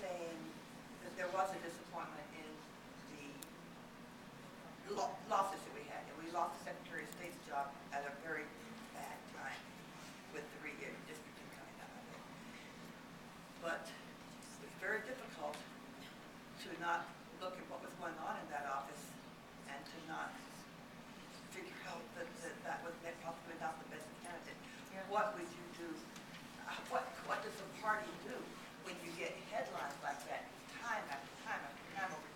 saying that there was a disappointment in the losses that we had. And we lost the Secretary of State's job at a very bad time with the redistricting coming out of it. But it's very difficult to not look at what was going on in that office and to not figure out that was possibly not the best candidate. Yeah. What would you do? What does the party do when you get headlines like that time after time after time over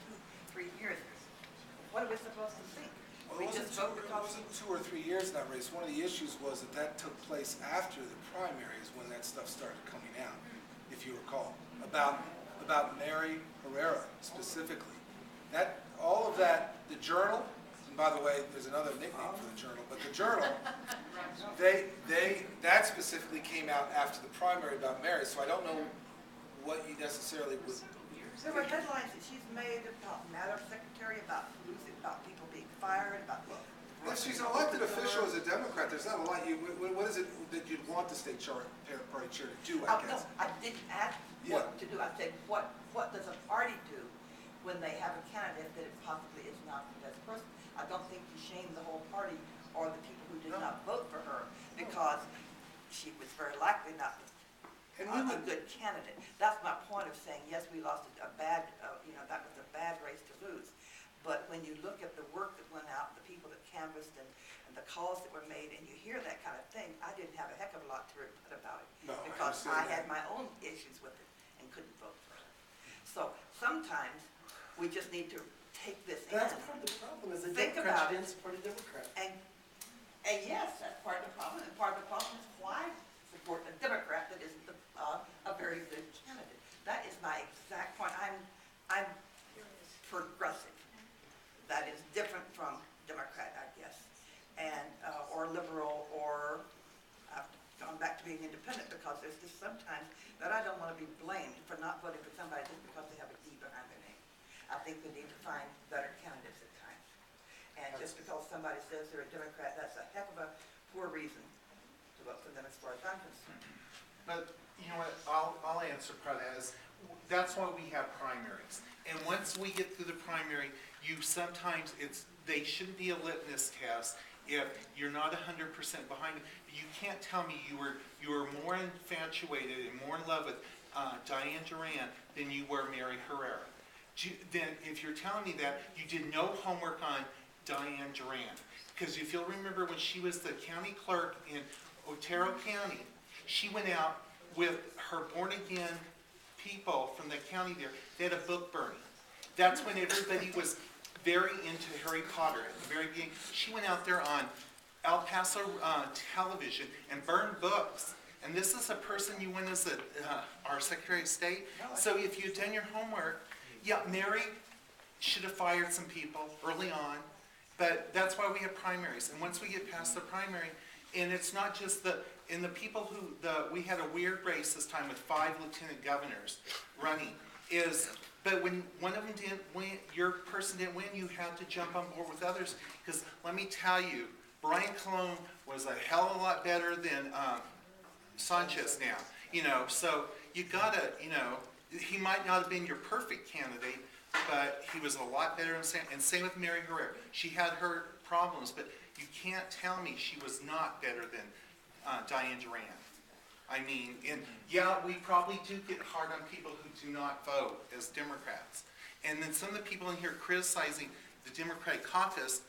2-3 years? What are we supposed to think? Well, We it just wasn't, vote it because wasn't 2 or 3 years in that race. One of the issues was that took place after the primaries when that stuff started coming out, if you recall, about Mary Herrera specifically. That, all of that, the Journal, and by the way, there's another nickname for the Journal, but the Journal, that specifically came out after the primary about Mary, so I don't know what you necessarily would. there were headlines that she's made about Madam Secretary, about losing, about people being fired, about. If she's an elected official as a Democrat, there's not a lot. What is it that you'd want the state party chair to do, I No, guess? I didn't ask what to do. I said, what does a party do when they have a candidate that it possibly is not the best person? I don't think you shame the whole party or the people who did not vote for her because she was very likely not a good candidate. That's my point of saying, yes, we lost a bad, that was a bad race to lose. But when you look at the work that went out, the people that canvassed and the calls that were made, and you hear that kind of thing, I didn't have a heck of a lot to rebut about it. No, I because understand I that. had my own issues with it and couldn't vote for her. So sometimes we just need to take this That's in. part of the problem, is the Think Democrats about it. didn't support a Democrat. And yes, that's part of the problem, and part of the problem is why support a Democrat that isn't a very good candidate. That is my exact point. I'm progressive. That is different from Democrat, I guess, and or liberal, or I've gone back to being independent because there's just sometimes that I don't want to be blamed for not voting for somebody just because they have a D behind their name. I think we need to find better candidates at times. And just because somebody says they're a Democrat, that's a heck of a poor reason to vote for them as far as I'm concerned. But you know what, I'll answer part of that is, that's why we have primaries. And once we get through the primary, they shouldn't be a litmus test if you're not 100% behind it. You can't tell me you were more infatuated and more in love with Diane Duran than you were Mary Herrera. Then if you're telling me that, you did no homework on Diane Duran. Because if you'll remember when she was the county clerk in Otero County, she went out with her born-again people from the county there. They had a book burning. That's when everybody was very into Harry Potter at the very beginning. She went out there on El Paso television and burned books. And this is a person you went as our Secretary of State. So if you'd done your homework, yeah, Mary should have fired some people early on. But that's why we have primaries. And once we get past the primary, and it's not just the people we had a weird race this time with 5 lieutenant governors running, but when one of them didn't win, your person didn't win, you had to jump on board with others. Because let me tell you, Brian Colon was a hell of a lot better than Sanchez now. So you gotta, he might not have been your perfect candidate, but he was a lot better than Sam. And same with Mary Herrera. She had her problems, but you can't tell me she was not better than Diane Duran. I mean, and yeah, we probably do get hard on people who do not vote as Democrats. And then some of the people in here criticizing the Democratic caucus,